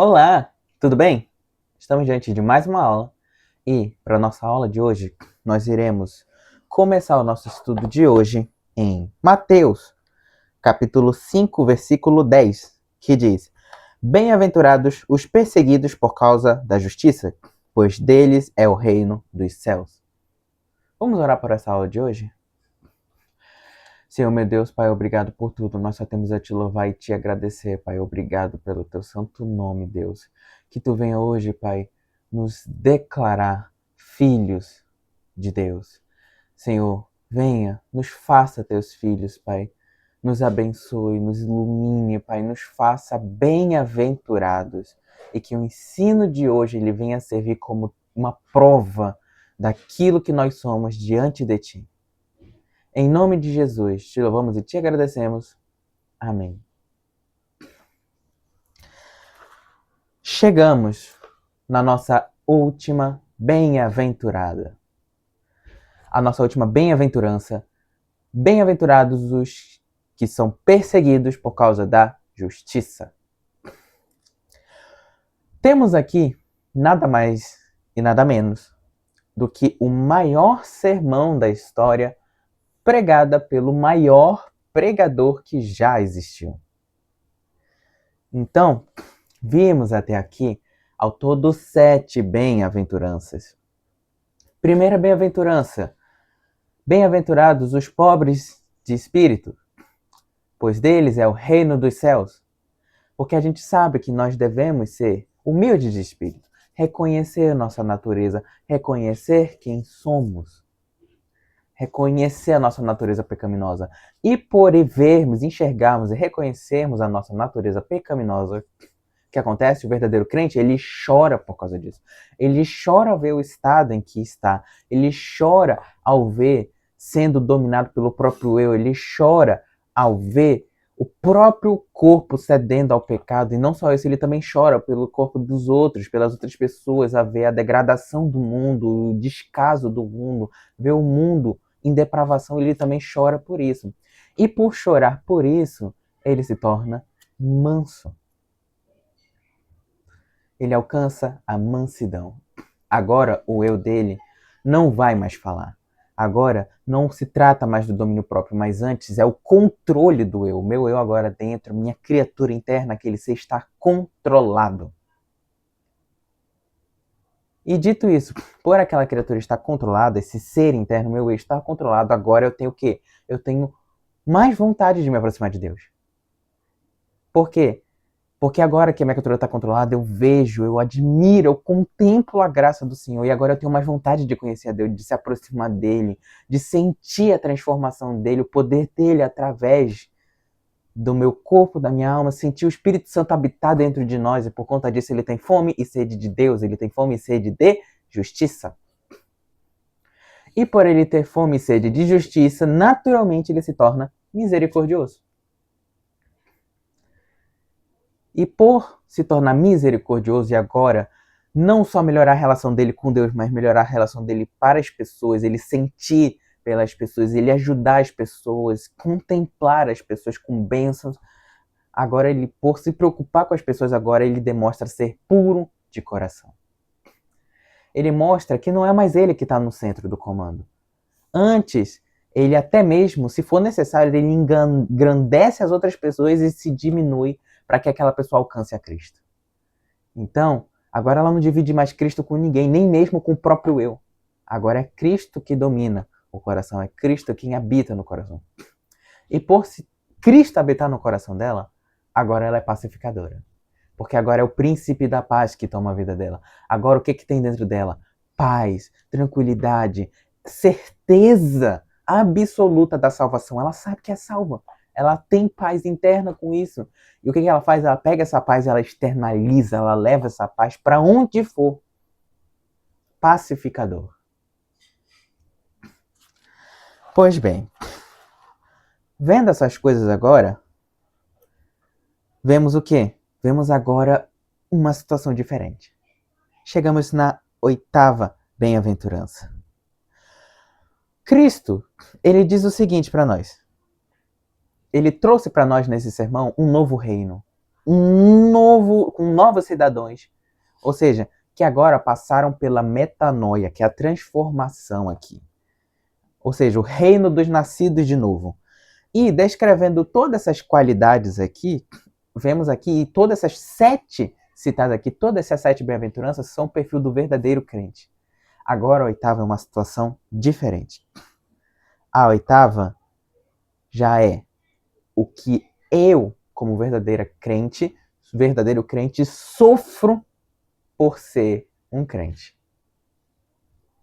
Olá, tudo bem? Estamos diante de mais uma aula e, para nossa aula de hoje, nós iremos começar o nosso estudo de hoje em Mateus, capítulo 5, versículo 10, que diz: Bem-aventurados os perseguidos por causa da justiça, pois deles é o reino dos céus. Vamos orar por essa aula de hoje? Senhor, meu Deus, Pai, obrigado por tudo. Nós só temos a te louvar e te agradecer, Pai. Obrigado pelo teu santo nome, Deus. Que tu venha hoje, Pai, nos declarar filhos de Deus. Senhor, venha, nos faça teus filhos, Pai. Nos abençoe, nos ilumine, Pai. Nos faça bem-aventurados. E que o ensino de hoje ele venha servir como uma prova daquilo que nós somos diante de Ti. Em nome de Jesus, te louvamos e te agradecemos. Amém. Chegamos na nossa última bem-aventurada. A nossa última bem-aventurança. Bem-aventurados os que são perseguidos por causa da justiça. Temos aqui nada mais e nada menos do que o maior sermão da história pregada pelo maior pregador que já existiu. Então, vimos até aqui, ao todo, 7 bem-aventuranças. Primeira bem-aventurança. Bem-aventurados os pobres de espírito, pois deles é o reino dos céus. Porque a gente sabe que nós devemos ser humildes de espírito, reconhecer nossa natureza, reconhecer quem somos, reconhecer a nossa natureza pecaminosa. E por vermos, enxergarmos e reconhecermos a nossa natureza pecaminosa, o que acontece? O verdadeiro crente, ele chora por causa disso. Ele chora ao ver o estado em que está. Ele chora ao ver sendo dominado pelo próprio eu. Ele chora ao ver o próprio corpo cedendo ao pecado. E não só isso, ele também chora pelo corpo dos outros, pelas outras pessoas, a ver a degradação do mundo, o descaso do mundo, ver o mundo em depravação. Ele também chora por isso. E por chorar por isso, ele se torna manso. Ele alcança a mansidão. Agora o eu dele não vai mais falar. Agora não se trata mais do domínio próprio, mas antes é o controle do eu. O meu eu agora dentro, minha criatura interna, aquele ser está controlado. E dito isso, por aquela criatura estar controlada, esse ser interno, meu eu está controlado, agora eu tenho o quê? Eu tenho mais vontade de me aproximar de Deus. Por quê? Porque agora que a minha criatura está controlada, eu vejo, eu admiro, eu contemplo a graça do Senhor. E agora eu tenho mais vontade de conhecer a Deus, de se aproximar dEle, de sentir a transformação dEle, o poder dEle através do meu corpo, da minha alma, sentir o Espírito Santo habitar dentro de nós. E por conta disso ele tem fome e sede de Deus, ele tem fome e sede de justiça. E por ele ter fome e sede de justiça, naturalmente ele se torna misericordioso. E por se tornar misericordioso e agora não só melhorar a relação dele com Deus, mas melhorar a relação dele para as pessoas, ele sentir pelas pessoas, ele ajudar as pessoas, contemplar as pessoas com bênçãos. Agora ele, por se preocupar com as pessoas, agora ele demonstra ser puro de coração. Ele mostra que não é mais ele que está no centro do comando. Antes, ele até mesmo, se for necessário, ele engrandece as outras pessoas e se diminui para que aquela pessoa alcance a Cristo. Então, agora ela não divide mais Cristo com ninguém, nem mesmo com o próprio eu. Agora é Cristo que domina o coração, é Cristo quem habita no coração. E por se Cristo habitar no coração dela, agora ela é pacificadora. Porque agora é o príncipe da paz que toma a vida dela. Agora o que tem dentro dela? Paz, tranquilidade, certeza absoluta da salvação. Ela sabe que é salva. Ela tem paz interna com isso. E o que ela faz? Ela pega essa paz, ela externaliza, ela leva essa paz para onde for. Pacificador. Pois bem, vendo essas coisas agora, vemos o quê? Vemos agora uma situação diferente. Chegamos na 8ª bem-aventurança. Cristo, ele diz o seguinte para nós. Ele trouxe para nós nesse sermão um novo reino. com novos cidadãos. Ou seja, que agora passaram pela metanoia, que é a transformação aqui. Ou seja, o reino dos nascidos de novo. E descrevendo todas essas qualidades aqui, vemos aqui todas essas 7 citadas aqui, todas essas 7 bem-aventuranças são o perfil do verdadeiro crente. Agora a oitava é uma situação diferente. A oitava já é o que eu, como verdadeiro crente, sofro por ser um crente.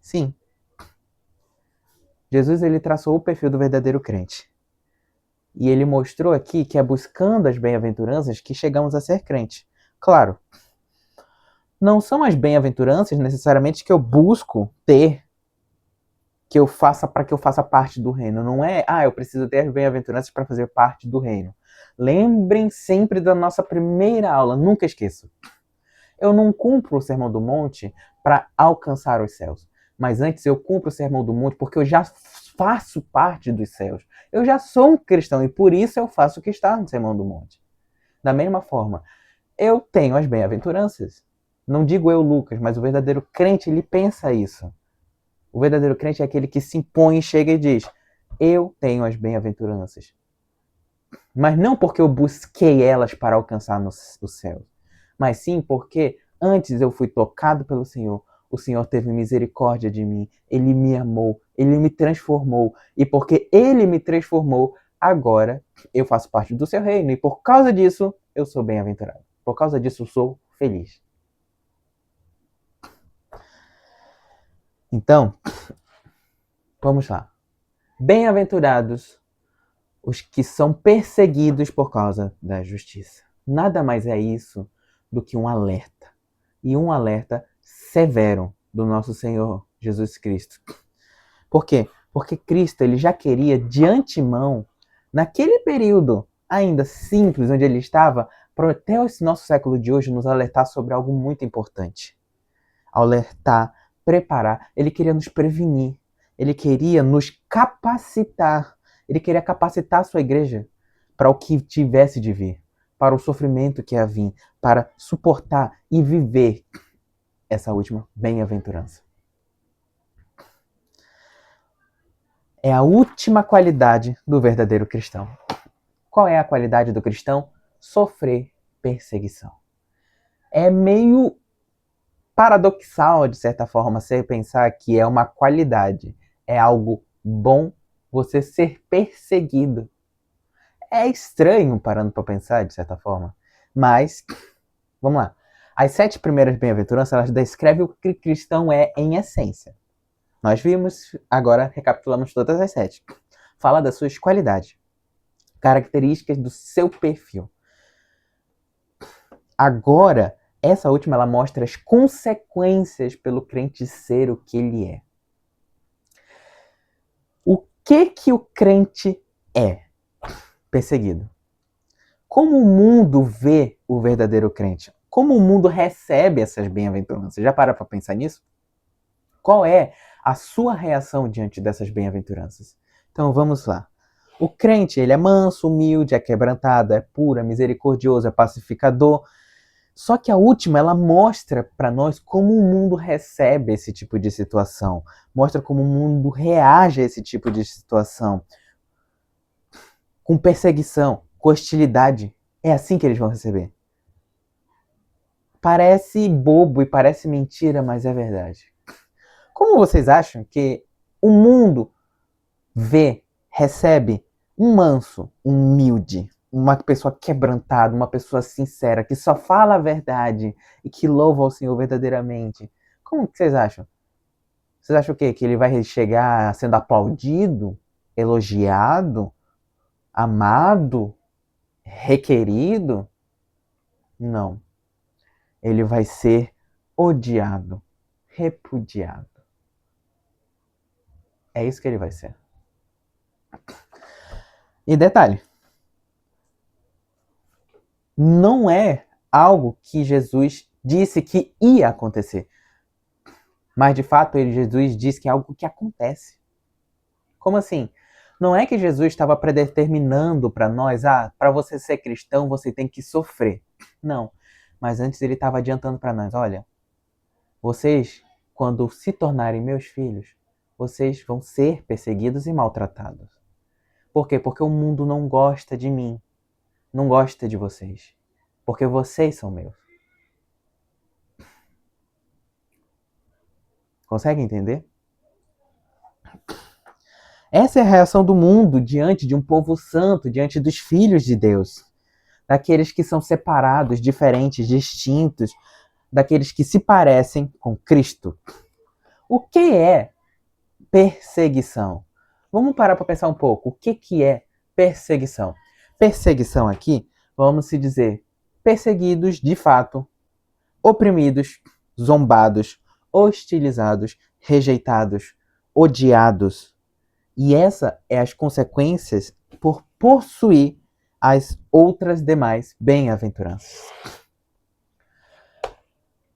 Sim. Jesus ele traçou o perfil do verdadeiro crente. E ele mostrou aqui que é buscando as bem-aventuranças que chegamos a ser crente. Claro, não são as bem-aventuranças necessariamente que eu busco ter, que eu faça para que eu faça parte do reino. Não é, eu preciso ter as bem-aventuranças para fazer parte do reino. Lembrem sempre da nossa primeira aula, nunca esqueçam. Eu não cumpro o Sermão do Monte para alcançar os céus. Mas antes eu cumpro o Sermão do Monte porque eu já faço parte dos céus. Eu já sou um cristão e por isso eu faço o que está no Sermão do Monte. Da mesma forma, eu tenho as bem-aventuranças. Não digo eu, Lucas, mas o verdadeiro crente, ele pensa isso. O verdadeiro crente é aquele que se impõe, chega e diz: eu tenho as bem-aventuranças. Mas não porque eu busquei elas para alcançar o céu, mas sim porque antes eu fui tocado pelo Senhor. O Senhor teve misericórdia de mim, Ele me amou, Ele me transformou. E porque Ele me transformou, agora eu faço parte do seu reino. E por causa disso, eu sou bem-aventurado. Por causa disso, eu sou feliz. Então, vamos lá. Bem-aventurados os que são perseguidos por causa da justiça. Nada mais é isso do que um alerta. E um alerta severo do nosso Senhor Jesus Cristo. Por quê? Porque Cristo ele já queria de antemão, naquele período ainda simples onde ele estava, para até esse nosso século de hoje nos alertar sobre algo muito importante. Alertar, preparar, ele queria nos prevenir, ele queria nos capacitar, ele queria capacitar a sua igreja para o que tivesse de vir, para o sofrimento que ia vir, para suportar e viver essa última bem-aventurança. É a última qualidade do verdadeiro cristão. Qual é a qualidade do cristão? Sofrer perseguição. É meio paradoxal, de certa forma, você pensar que é uma qualidade, é algo bom você ser perseguido. É estranho parando para pensar, de certa forma. Mas, vamos lá. As 7 primeiras bem-aventuranças, elas descrevem o que o cristão é em essência. Nós vimos, agora recapitulamos todas as 7. Fala das suas qualidades, características do seu perfil. Agora, essa última, ela mostra as consequências pelo crente ser o que ele é. O que o crente é? Perseguido. Como o mundo vê o verdadeiro crente? Como o mundo recebe essas bem-aventuranças? Já para pensar nisso? Qual é a sua reação diante dessas bem-aventuranças? Então vamos lá. O crente, ele é manso, humilde, é quebrantado, é puro, é misericordioso, é pacificador. Só que a última, ela mostra para nós como o mundo recebe esse tipo de situação. Mostra como o mundo reage a esse tipo de situação. Com perseguição, com hostilidade. É assim que eles vão receber. Parece bobo e parece mentira, mas é verdade. Como vocês acham que o mundo recebe um manso, um humilde, uma pessoa quebrantada, uma pessoa sincera, que só fala a verdade e que louva ao Senhor verdadeiramente? Como que vocês acham? Vocês acham o quê? Que ele vai chegar sendo aplaudido, elogiado, amado, requerido? Não. Ele vai ser odiado, repudiado. É isso que ele vai ser. E detalhe, não é algo que Jesus disse que ia acontecer. Mas de fato, Jesus diz que é algo que acontece. Como assim? Não é que Jesus estava predeterminando para nós, para você ser cristão, você tem que sofrer. Não. Mas antes ele estava adiantando para nós, olha, vocês, quando se tornarem meus filhos, vocês vão ser perseguidos e maltratados. Por quê? Porque o mundo não gosta de mim, não gosta de vocês, porque vocês são meus. Consegue entender? Essa é a reação do mundo diante de um povo santo, diante dos filhos de Deus. Daqueles que são separados, diferentes, distintos, daqueles que se parecem com Cristo. O que é perseguição? Vamos parar para pensar um pouco. O que é perseguição? Perseguição aqui, vamos se dizer, perseguidos de fato, oprimidos, zombados, hostilizados, rejeitados, odiados. E essa é as consequências por possuir as outras demais bem-aventuranças.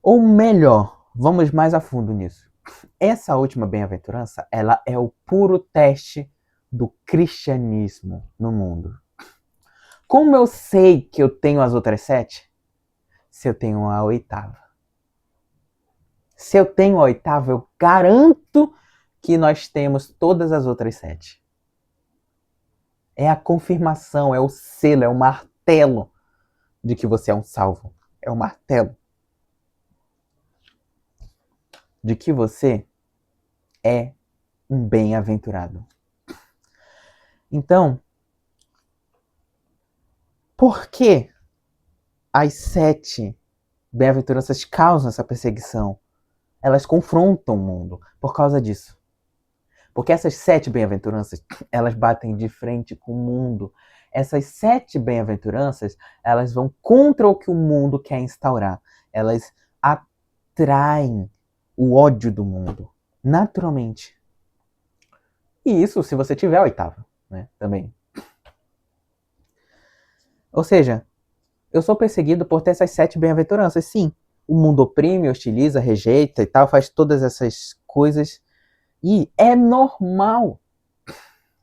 Ou melhor, vamos mais a fundo nisso. Essa última bem-aventurança, ela é o puro teste do cristianismo no mundo. Como eu sei que eu tenho as outras 7? Se eu tenho a 8ª. Se eu tenho a 8ª, eu garanto que nós temos todas as outras 7. É a confirmação, é o selo, é o martelo de que você é um salvo. É o martelo de que você é um bem-aventurado. Então, por que as 7 bem-aventuranças causam essa perseguição? Elas confrontam o mundo por causa disso. Porque essas 7 bem-aventuranças, elas batem de frente com o mundo. Essas 7 bem-aventuranças, elas vão contra o que o mundo quer instaurar. Elas atraem o ódio do mundo, naturalmente. E isso se você tiver a 8ª, né, também. Ou seja, eu sou perseguido por ter essas 7 bem-aventuranças, sim. O mundo oprime, hostiliza, rejeita e tal, faz todas essas coisas. E é normal.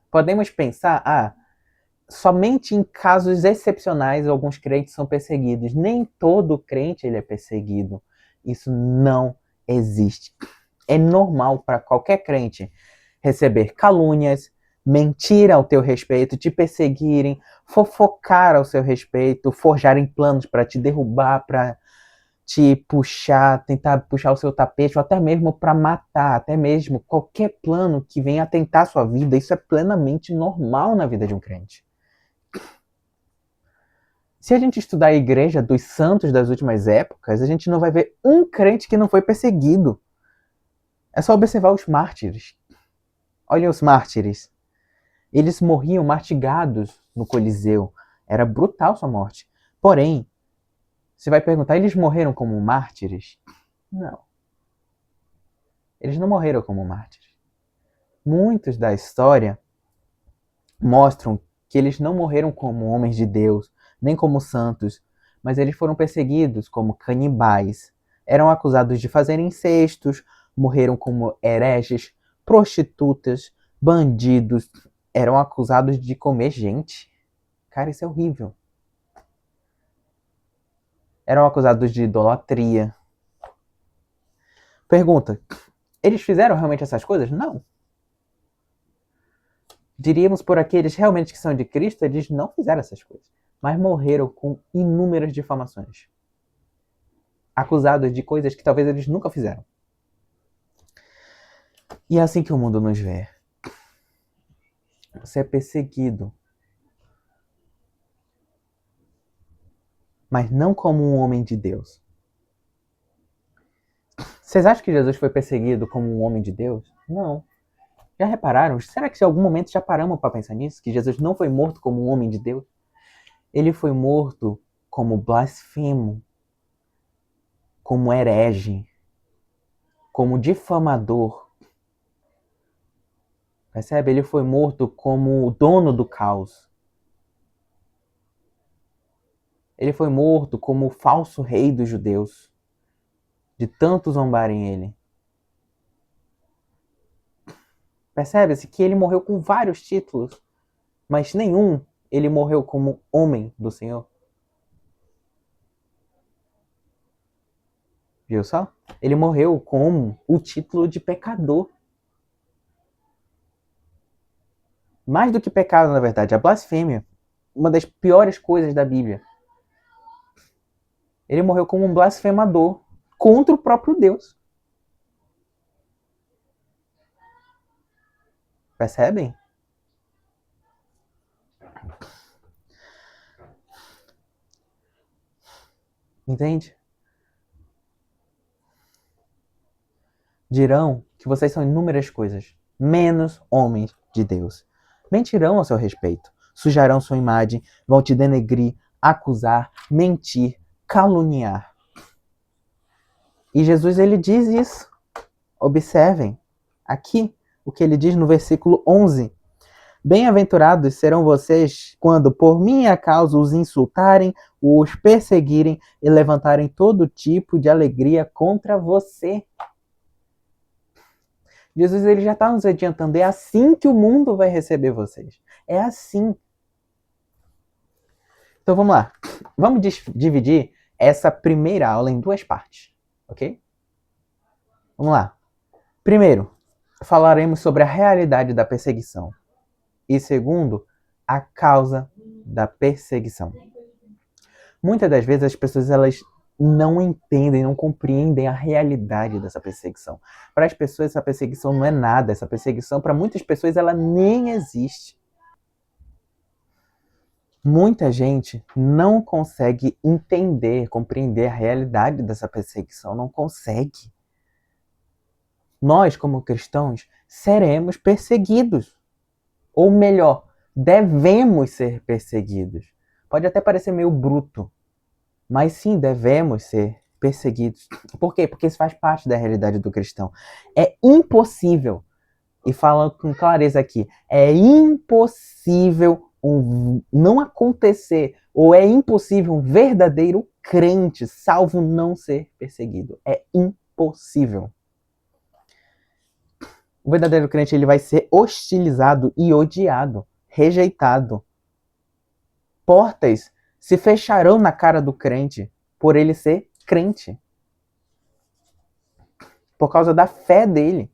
Podemos pensar, somente em casos excepcionais alguns crentes são perseguidos. Nem todo crente ele é perseguido. Isso não existe. É normal para qualquer crente receber calúnias, mentir ao teu respeito, te perseguirem, fofocar ao seu respeito, forjarem planos para te derrubar, para te puxar, tentar puxar o seu tapete, ou até mesmo para matar, até mesmo qualquer plano que venha atentar a sua vida. Isso é plenamente normal na vida de um crente. Se a gente estudar a igreja dos santos das últimas épocas, a gente não vai ver um crente que não foi perseguido. É só observar os mártires. Olhem os mártires. Eles morriam martigados no Coliseu. Era brutal sua morte. Porém, você vai perguntar, eles morreram como mártires? Não. Eles não morreram como mártires. Muitos da história mostram que eles não morreram como homens de Deus, nem como santos, mas eles foram perseguidos como canibais. Eram acusados de fazerem incestos, morreram como hereges, prostitutas, bandidos. Eram acusados de comer gente. Cara, isso é horrível. Eram acusados de idolatria. Pergunta, eles fizeram realmente essas coisas? Não. Diríamos por aqueles realmente que são de Cristo, eles não fizeram essas coisas, mas morreram com inúmeras difamações. Acusados de coisas que talvez eles nunca fizeram. E é assim que o mundo nos vê. Você é perseguido. Mas não como um homem de Deus. Vocês acham que Jesus foi perseguido como um homem de Deus? Não. Já repararam? Será que em algum momento já paramos para pensar nisso? Que Jesus não foi morto como um homem de Deus? Ele foi morto como blasfemo, como herege, como difamador. Percebe? Ele foi morto como o dono do caos. Ele foi morto como o falso rei dos judeus, de tanto zombarem ele. Percebe-se que ele morreu com vários títulos, mas nenhum ele morreu como homem do Senhor. Viu só? Ele morreu com o título de pecador. Mais do que pecado, na verdade, a blasfêmia. Uma das piores coisas da Bíblia. Ele morreu como um blasfemador contra o próprio Deus. Percebem? Entende? Dirão que vocês são inúmeras coisas, menos homens de Deus. Mentirão ao seu respeito, sujarão sua imagem, vão te denegrir, acusar, mentir, caluniar. E Jesus, ele diz isso. Observem aqui o que ele diz no versículo 11. Bem-aventurados serão vocês quando por minha causa os insultarem, os perseguirem e levantarem todo tipo de alegria contra você. Jesus, ele já está nos adiantando. É assim que o mundo vai receber vocês. É assim. Então vamos lá. Vamos dividir essa primeira aula em duas partes. Ok? Vamos lá. Primeiro, falaremos sobre a realidade da perseguição. E segundo, a causa da perseguição. Muitas das vezes as pessoas elas não entendem, não compreendem a realidade dessa perseguição. Para as pessoas essa perseguição não é nada. Essa perseguição, para muitas pessoas, ela nem existe. Muita gente não consegue entender, compreender a realidade dessa perseguição. Não consegue. Nós, como cristãos, seremos perseguidos. Ou melhor, devemos ser perseguidos. Pode até parecer meio bruto, mas sim, devemos ser perseguidos. Por quê? Porque isso faz parte da realidade do cristão. É impossível, e falando com clareza aqui, é impossível não acontecer, ou é impossível um verdadeiro crente salvo não ser perseguido. É impossível. O verdadeiro crente ele vai ser hostilizado e odiado, rejeitado. Portas se fecharão na cara do crente por ele ser crente. Por causa da fé dele.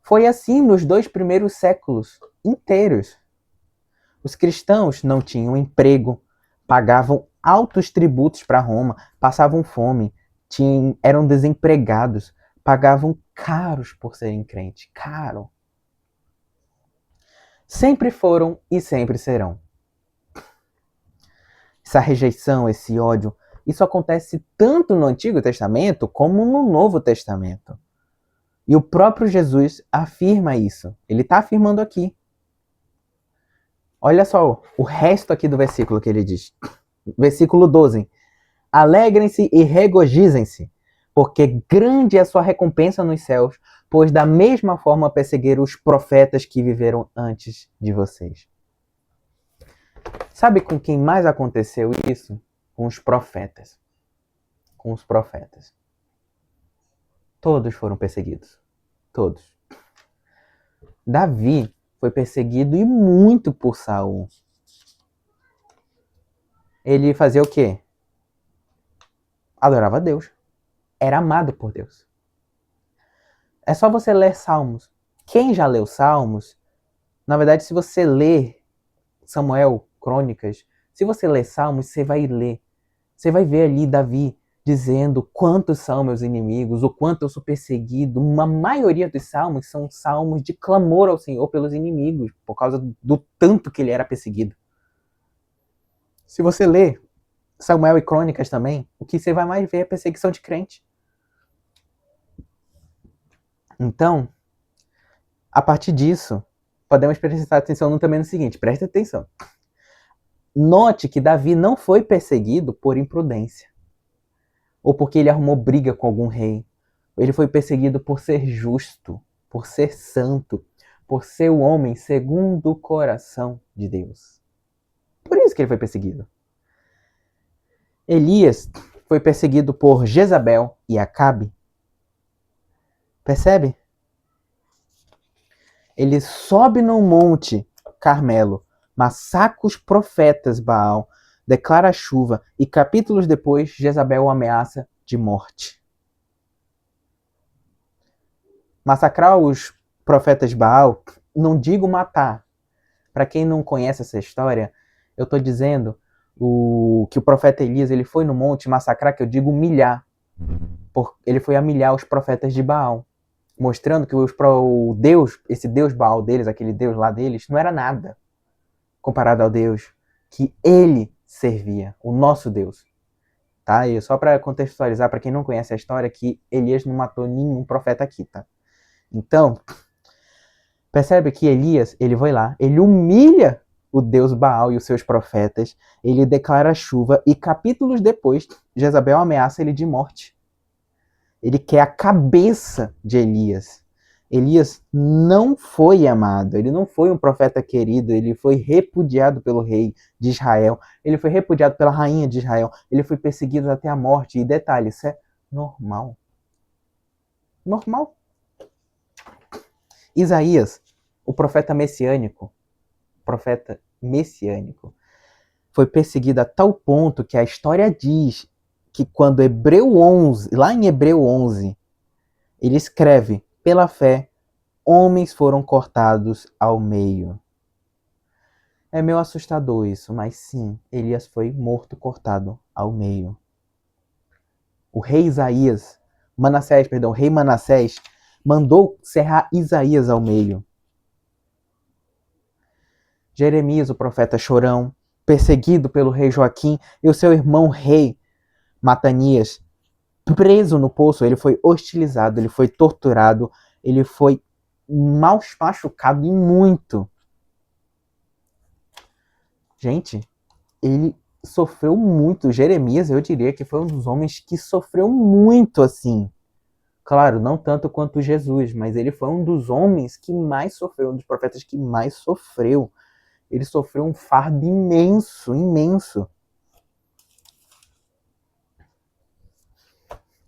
Foi assim nos 2 primeiros séculos inteiros. Os cristãos não tinham emprego, pagavam altos tributos para Roma, passavam fome, eram desempregados, pagavam caros por serem crentes. Caro. Sempre foram e sempre serão. Essa rejeição, esse ódio, isso acontece tanto no Antigo Testamento como no Novo Testamento. E o próprio Jesus afirma isso. Ele está afirmando aqui. Olha só o resto aqui do versículo que ele diz. Versículo 12. Alegrem-se e regozijem-se, porque grande é a sua recompensa nos céus, pois da mesma forma perseguiram os profetas que viveram antes de vocês. Sabe com quem mais aconteceu isso? Com os profetas. Com os profetas. Todos foram perseguidos. Todos. Davi foi perseguido e muito por Saul. Ele fazia o quê? Adorava a Deus. Era amado por Deus. É só você ler Salmos. Quem já leu Salmos, na verdade, se você ler Samuel, Crônicas, se você ler Salmos, você vai ler. Você vai ver ali Davi dizendo quantos são meus inimigos, o quanto eu sou perseguido. Uma maioria dos salmos são salmos de clamor ao Senhor pelos inimigos, por causa do tanto que ele era perseguido. Se você ler Samuel e Crônicas também, o que você vai mais ver é perseguição de crente. Então, a partir disso, podemos prestar atenção também no seguinte, presta atenção. Note que Davi não foi perseguido por imprudência, ou porque ele arrumou briga com algum rei. Ele foi perseguido por ser justo, por ser santo, por ser o homem segundo o coração de Deus. Por isso que ele foi perseguido. Elias foi perseguido por Jezabel e Acabe. Percebe? Ele sobe no monte Carmelo, massacra os profetas Baal, declara chuva e capítulos depois Jezabel o ameaça de morte. Massacrar os profetas de Baal, não digo matar. Para quem não conhece essa história, eu estou dizendo que o profeta Elias ele foi no monte massacrar, que eu digo humilhar. Ele foi humilhar os profetas de Baal, mostrando que o Deus, esse Deus Baal deles, aquele Deus lá deles, não era nada comparado ao Deus que ele servia, o nosso Deus. Tá? E só para contextualizar, para quem não conhece a história, que Elias não matou nenhum profeta aqui, tá? Então, percebe que Elias, ele vai lá, ele humilha o Deus Baal e os seus profetas, ele declara chuva e capítulos depois, Jezabel ameaça ele de morte. Ele quer a cabeça de Elias. Elias não foi amado, ele não foi um profeta querido, ele foi repudiado pelo rei de Israel, ele foi repudiado pela rainha de Israel, ele foi perseguido até a morte. E detalhe, isso é normal. Normal. Isaías, o profeta messiânico, foi perseguido a tal ponto que a história diz que quando Hebreu 11, lá em Hebreu 11, ele escreve, pela fé, homens foram cortados ao meio. É meio assustador isso, mas sim, Elias foi morto, cortado ao meio. O rei Manassés, mandou serrar Isaías ao meio. Jeremias, o profeta chorão, perseguido pelo rei Joaquim, e o seu irmão rei Matanias, preso no poço, ele foi hostilizado, ele foi torturado, ele foi machucado e muito. Gente, ele sofreu muito. Jeremias, eu diria que foi um dos homens que sofreu muito assim. Claro, não tanto quanto Jesus, mas ele foi um dos homens que mais sofreu, um dos profetas que mais sofreu. Ele sofreu um fardo imenso, imenso.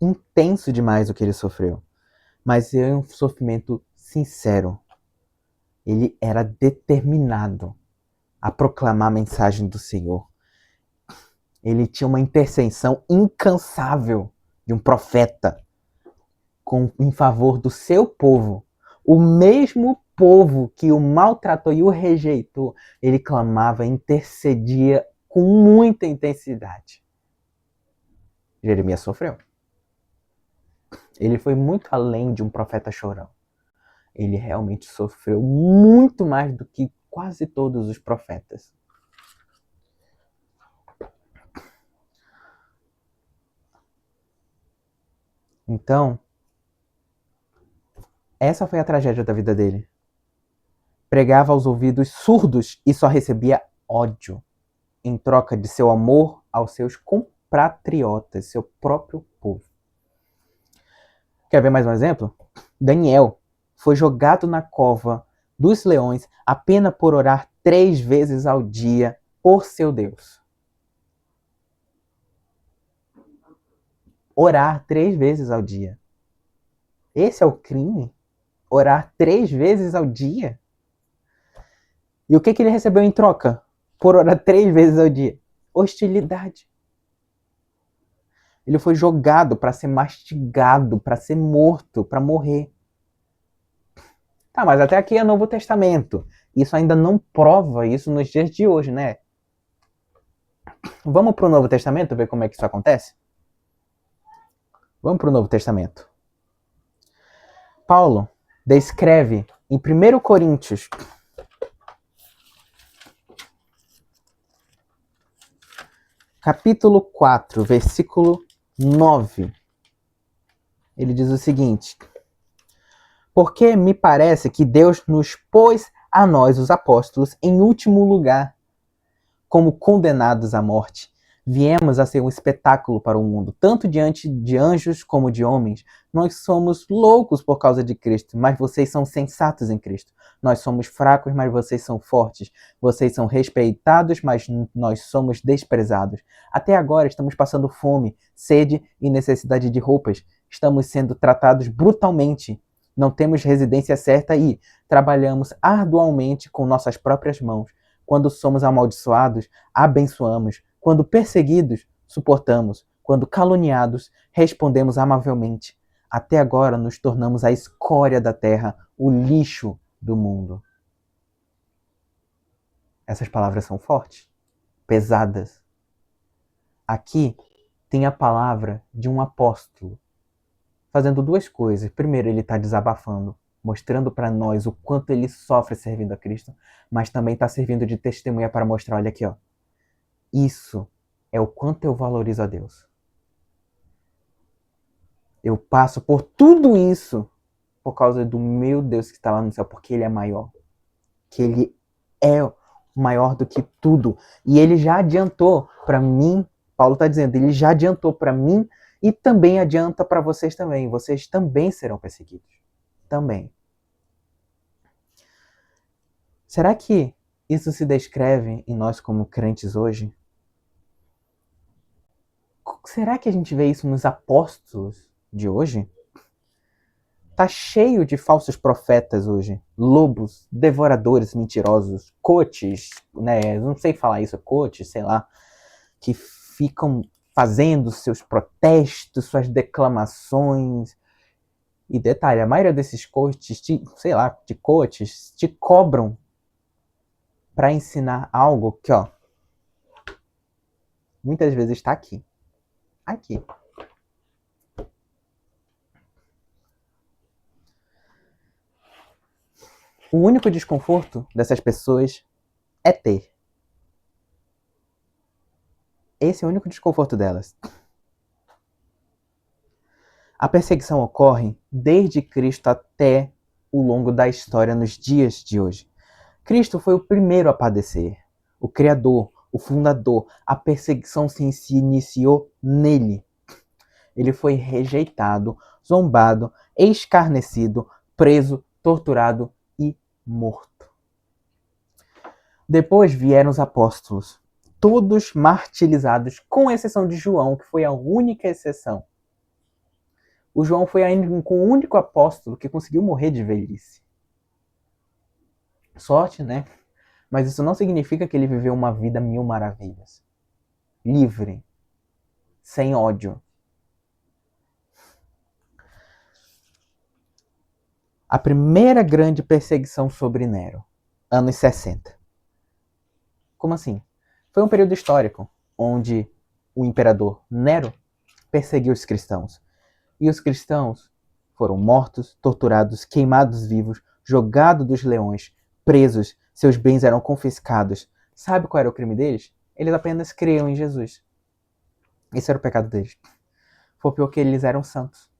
Intenso demais o que ele sofreu. Mas é um sofrimento sincero. Ele era determinado a proclamar a mensagem do Senhor. Ele tinha uma intercessão incansável de um profeta em favor do seu povo. O mesmo povo que o maltratou e o rejeitou, ele clamava, intercedia com muita intensidade. Jeremias sofreu. Ele foi muito além de um profeta chorão. Ele realmente sofreu muito mais do que quase todos os profetas. Então, essa foi a tragédia da vida dele. Pregava aos ouvidos surdos e só recebia ódio em troca de seu amor aos seus compatriotas, seu próprio povo. Quer ver mais um exemplo? Daniel foi jogado na cova dos leões apenas por orar 3 vezes ao dia por seu Deus. Orar 3 vezes ao dia. Esse é o crime? Orar 3 vezes ao dia? E o que ele recebeu em troca por orar 3 vezes ao dia? Hostilidade. Ele foi jogado para ser mastigado, para ser morto, para morrer. Tá, mas até aqui é Novo Testamento. Isso ainda não prova isso nos dias de hoje, né? Vamos para o Novo Testamento ver como é que isso acontece? Vamos para o Novo Testamento. Paulo descreve em 1 Coríntios, capítulo 4, versículo 9. Ele diz o seguinte: porque me parece que Deus nos pôs a nós, os apóstolos, em último lugar, como condenados à morte. Viemos a ser um espetáculo para o mundo, tanto diante de anjos como de homens. Nós somos loucos por causa de Cristo, mas vocês são sensatos em Cristo. Nós somos fracos, mas vocês são fortes. Vocês são respeitados, mas nós somos desprezados. Até agora estamos passando fome, sede e necessidade de roupas. Estamos sendo tratados brutalmente. Não temos residência certa e trabalhamos arduamente com nossas próprias mãos. Quando somos amaldiçoados, abençoamos. Quando perseguidos, suportamos. Quando caluniados, respondemos amavelmente. Até agora nos tornamos a escória da terra, o lixo do mundo. Essas palavras são fortes, pesadas. Aqui tem a palavra de um apóstolo, fazendo duas coisas. Primeiro, ele está desabafando, mostrando para nós o quanto ele sofre servindo a Cristo, mas também está servindo de testemunha para mostrar, olha aqui, ó, isso é o quanto eu valorizo a Deus. Eu passo por tudo isso por causa do meu Deus que está lá no céu, porque Ele é maior. Que Ele é maior do que tudo. E Ele já adiantou para mim, Paulo está dizendo, Ele já adiantou para mim e também adianta para vocês também. Vocês também serão perseguidos. Também. Será que isso se descreve em nós como crentes hoje? Será que a gente vê isso nos apóstolos de hoje? Tá cheio de falsos profetas hoje. Lobos, devoradores mentirosos, coaches, né? Não sei falar isso, coaches, sei lá. Que ficam fazendo seus protestos, suas declamações. E detalhe, a maioria desses coaches, sei lá, de coaches, te cobram para ensinar algo que, ó, muitas vezes está aqui. Aqui. O único desconforto dessas pessoas é ter. Esse é o único desconforto delas. A perseguição ocorre desde Cristo até o longo da história nos dias de hoje. Cristo foi o primeiro a padecer, o Criador, o fundador. A perseguição se iniciou nele. Ele foi rejeitado, zombado, escarnecido, preso, torturado e morto. Depois vieram os apóstolos, todos martirizados, com exceção de João, que foi a única exceção. O João foi o único apóstolo que conseguiu morrer de velhice. Sorte, né? Mas isso não significa que ele viveu uma vida mil maravilhas. Livre. Sem ódio. A primeira grande perseguição sobre Nero. Anos 60. Como assim? Foi um período histórico onde o imperador Nero perseguiu os cristãos. E os cristãos foram mortos, torturados, queimados vivos, jogados dos leões, presos, seus bens eram confiscados. Sabe qual era o crime deles? Eles apenas criam em Jesus. Esse era o pecado deles. Foi porque eles eram santos.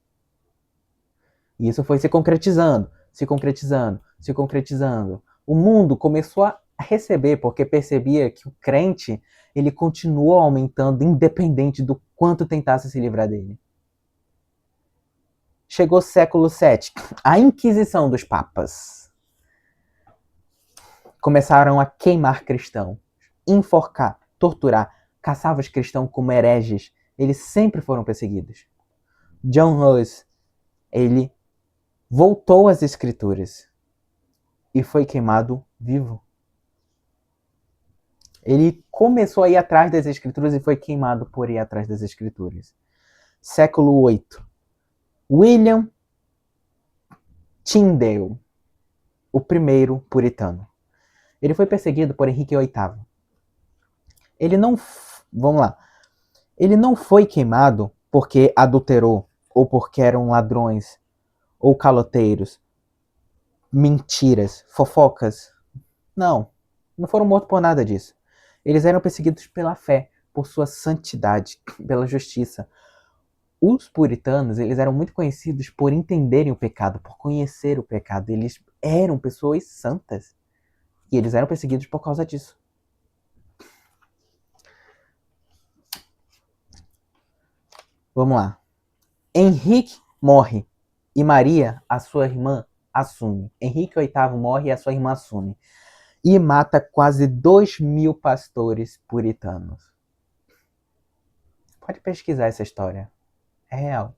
E isso foi se concretizando, se concretizando, se concretizando. O mundo começou a receber, porque percebia que o crente, ele continuou aumentando, independente do quanto tentasse se livrar dele. Chegou o século VII, a Inquisição dos Papas. Começaram a queimar cristãos, enforcar, torturar, caçavam os cristãos como hereges. Eles sempre foram perseguidos. John Hus, ele voltou às escrituras e foi queimado vivo. Ele começou a ir atrás das escrituras e foi queimado por ir atrás das escrituras. Século VIII. William Tyndale, o primeiro puritano. Ele foi perseguido por Henrique VIII. Ele não foi queimado porque adulterou, ou porque eram ladrões, ou caloteiros, mentiras, fofocas. Não foram mortos por nada disso. Eles eram perseguidos pela fé, por sua santidade, pela justiça. Os puritanos, eles eram muito conhecidos por entenderem o pecado, por conhecer o pecado. Eles eram pessoas santas. E eles eram perseguidos por causa disso. Vamos lá. Henrique morre e Maria, a sua irmã, assume. Henrique VIII morre e a sua irmã assume. E mata quase 2.000 pastores puritanos. Pode pesquisar essa história. É real.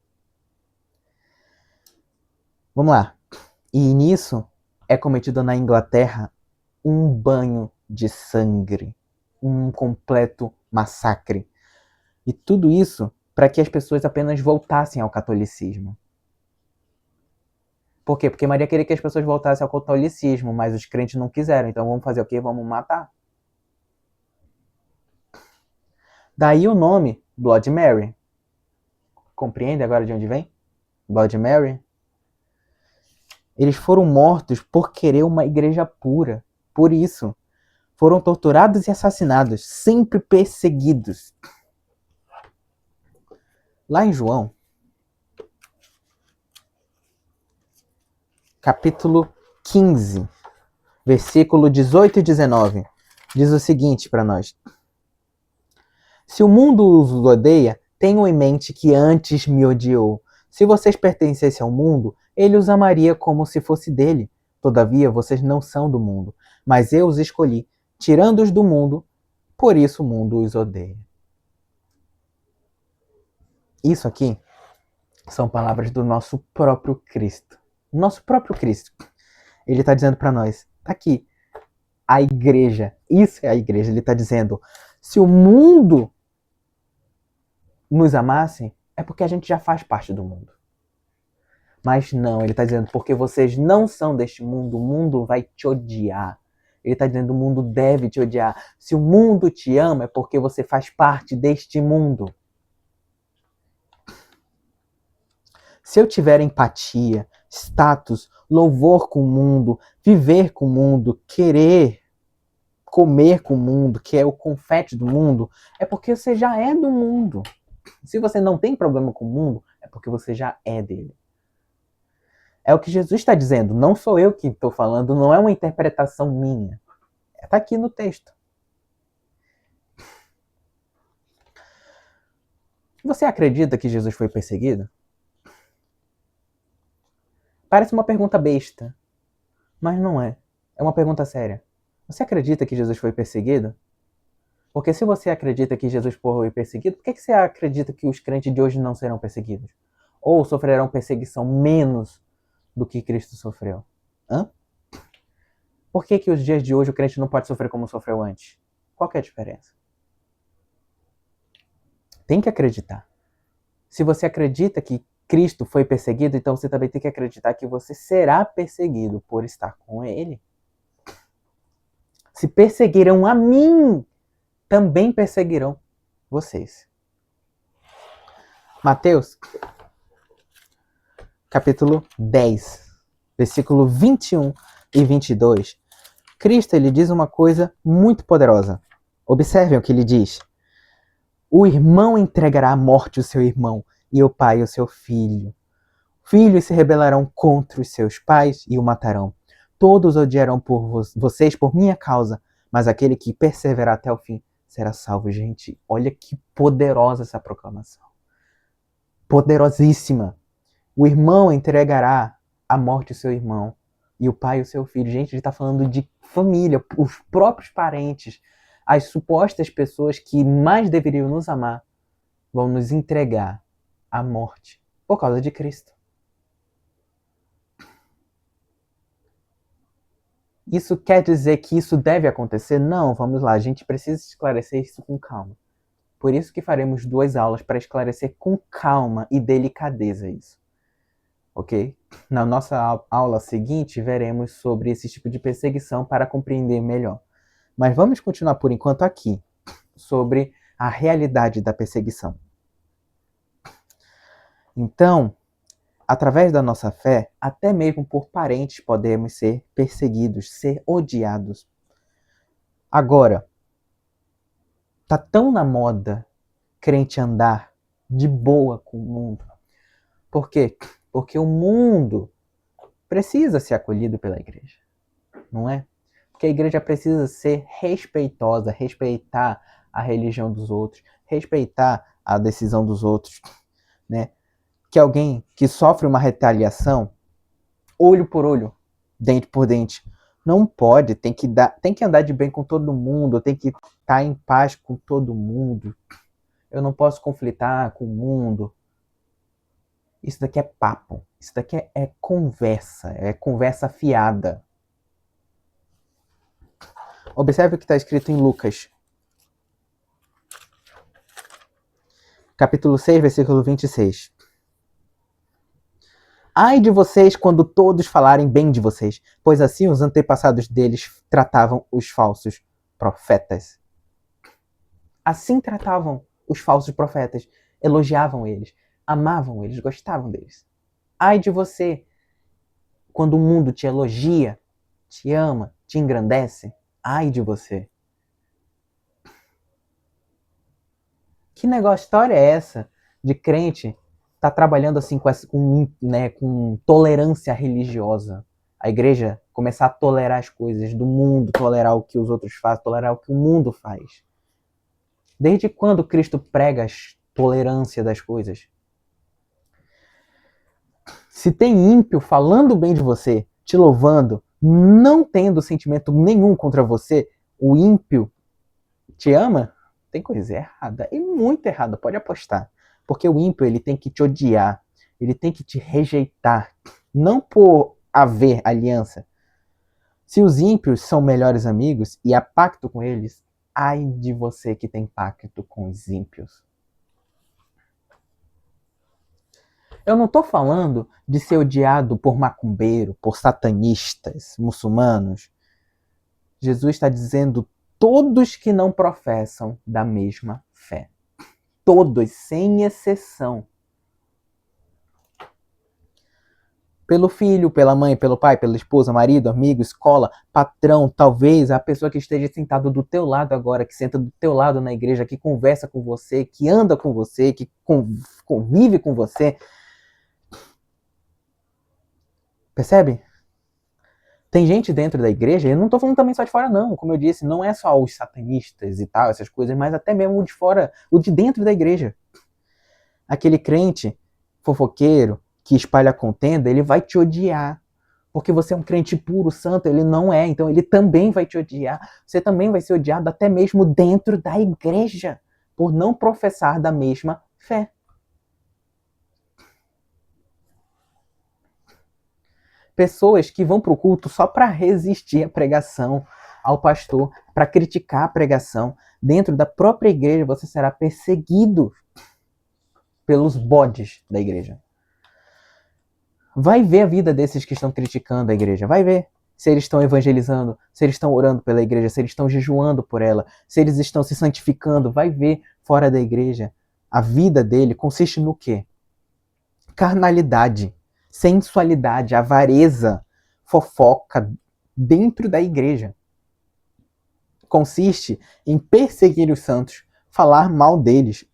Vamos lá. E nisso é cometido na Inglaterra um banho de sangue. Um completo massacre. E tudo isso para que as pessoas apenas voltassem ao catolicismo. Por quê? Porque Maria queria que as pessoas voltassem ao catolicismo, mas os crentes não quiseram. Então vamos fazer o quê? Vamos matar. Daí o nome Bloody Mary. Compreende agora de onde vem? Bloody Mary. Eles foram mortos por querer uma igreja pura. Por isso, foram torturados e assassinados, sempre perseguidos. Lá em João, capítulo 15, versículo 18 e 19, diz o seguinte para nós. Se o mundo os odeia, tenham em mente que antes me odiou. Se vocês pertencessem ao mundo, ele os amaria como se fosse dele. Todavia, vocês não são do mundo, mas eu os escolhi, tirando-os do mundo, por isso o mundo os odeia. Isso aqui são palavras do nosso próprio Cristo. Nosso próprio Cristo. Ele está dizendo para nós, tá aqui, a igreja, isso é a igreja. Ele está dizendo, se o mundo nos amasse, é porque a gente já faz parte do mundo. Mas não, ele está dizendo, porque vocês não são deste mundo, o mundo vai te odiar. Ele está dizendo, o mundo deve te odiar. Se o mundo te ama, é porque você faz parte deste mundo. Se eu tiver empatia, status, louvor com o mundo, viver com o mundo, querer comer com o mundo, que é o confete do mundo, é porque você já é do mundo. Se você não tem problema com o mundo, é porque você já é dele. É o que Jesus está dizendo, não sou eu que estou falando, não é uma interpretação minha. Está aqui no texto. Você acredita que Jesus foi perseguido? Parece uma pergunta besta, mas não é. É uma pergunta séria. Você acredita que Jesus foi perseguido? Porque se você acredita que Jesus foi perseguido, por que você acredita que os crentes de hoje não serão perseguidos? Ou sofrerão perseguição menos do que Cristo sofreu? Hã? Por que os dias de hoje o crente não pode sofrer como sofreu antes? Qual que é a diferença? Tem que acreditar. Se você acredita que Cristo foi perseguido, então você também tem que acreditar que você será perseguido por estar com Ele. Se perseguiram a mim, também perseguirão vocês. Mateus, capítulo 10, versículo 21 e 22. Cristo, ele diz uma coisa muito poderosa. Observem o que ele diz. O irmão entregará à morte o seu irmão, e o pai o seu filho. Filhos se rebelarão contra os seus pais e o matarão. Todos odiarão por vocês por minha causa, mas aquele que perseverar até o fim será salvo. Gente, olha que poderosa essa proclamação. Poderosíssima. O irmão entregará à morte o seu irmão e o pai o seu filho. Gente, ele está falando de família, os próprios parentes, as supostas pessoas que mais deveriam nos amar, vão nos entregar à morte por causa de Cristo. Isso quer dizer que isso deve acontecer? Não, vamos lá, a gente precisa esclarecer isso com calma. Por isso que faremos 2 aulas para esclarecer com calma e delicadeza isso. Ok? Na nossa aula seguinte, veremos sobre esse tipo de perseguição para compreender melhor. Mas vamos continuar por enquanto aqui, sobre a realidade da perseguição. Então, através da nossa fé, até mesmo por parentes podemos ser perseguidos, ser odiados. Agora, tá tão na moda crente andar de boa com o mundo. Por quê? Porque o mundo precisa ser acolhido pela igreja, não é? Porque a igreja precisa ser respeitosa, respeitar a religião dos outros, respeitar a decisão dos outros, né? Que alguém que sofre uma retaliação, olho por olho, dente por dente, não pode, tem que andar de bem com todo mundo, tem que estar em paz com todo mundo. Eu não posso conflitar com o mundo. Isso daqui é papo, isso daqui é conversa fiada. Observe o que está escrito em Lucas. capítulo 6, versículo 26. Ai de vocês quando todos falarem bem de vocês, pois assim os antepassados deles tratavam os falsos profetas. Assim tratavam os falsos profetas, elogiavam eles, amavam eles, gostavam deles. Ai de você quando o mundo te elogia, te ama, te engrandece. Ai de você. Que negócio, história é essa de crente tá trabalhando assim com tolerância religiosa? A igreja começar a tolerar as coisas do mundo, tolerar o que os outros fazem, tolerar o que o mundo faz. Desde quando Cristo prega a tolerância das coisas? Se tem ímpio falando bem de você, te louvando, não tendo sentimento nenhum contra você, o ímpio te ama? Tem coisa errada, e muito errada, pode apostar. Porque o ímpio, ele tem que te odiar, ele tem que te rejeitar, não por haver aliança. Se os ímpios são melhores amigos e há pacto com eles, ai de você que tem pacto com os ímpios. Eu não estou falando de ser odiado por macumbeiro, por satanistas, muçulmanos. Jesus está dizendo todos que não professam da mesma fé. Todos, sem exceção. Pelo filho, pela mãe, pelo pai, pela esposa, marido, amigo, escola, patrão, talvez a pessoa que esteja sentada do teu lado agora, que senta do teu lado na igreja, que conversa com você, que anda com você, que convive com você. Percebe? Tem gente dentro da igreja, eu não estou falando também só de fora não, como eu disse, não é só os satanistas e tal, essas coisas, mas até mesmo o de fora, o de dentro da igreja. Aquele crente fofoqueiro que espalha contenda, ele vai te odiar. Porque você é um crente puro, santo, ele não é, então ele também vai te odiar. Você também vai ser odiado até mesmo dentro da igreja, por não professar da mesma fé. Pessoas que vão para o culto só para resistir à pregação, ao pastor, para criticar a pregação. Dentro da própria igreja você será perseguido pelos bodes da igreja. Vai ver a vida desses que estão criticando a igreja. Vai ver se eles estão evangelizando, se eles estão orando pela igreja, se eles estão jejuando por ela, se eles estão se santificando. Vai ver fora da igreja. A vida dele consiste no quê? Carnalidade, sensualidade, avareza, fofoca dentro da igreja. Consiste em perseguir os santos, falar mal deles,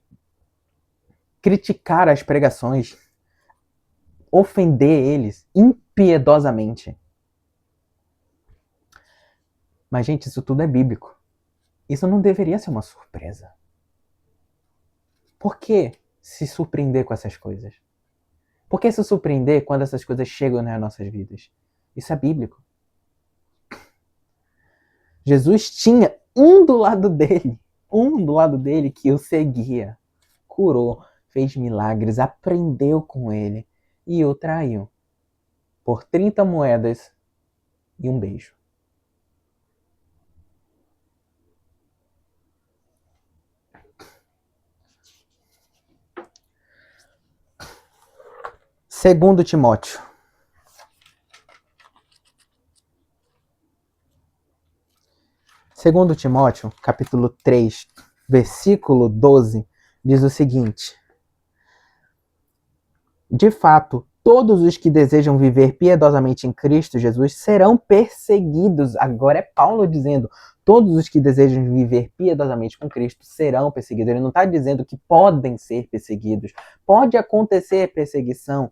criticar as pregações, ofender eles impiedosamente. Mas, gente, isso tudo é bíblico. Isso não deveria ser uma surpresa. Por que se surpreender com essas coisas? Por que se surpreender quando essas coisas chegam nas nossas vidas? Isso é bíblico. Jesus tinha um do lado dele que o seguia, curou, fez milagres, aprendeu com ele e o traiu por 30 moedas e um beijo. Segundo Timóteo. Segundo Timóteo, capítulo 3, versículo 12, diz o seguinte: de fato, todos os que desejam viver piedosamente em Cristo Jesus serão perseguidos. Agora é Paulo dizendo, todos os que desejam viver piedosamente com Cristo serão perseguidos. Ele não está dizendo que podem ser perseguidos. Pode acontecer perseguição.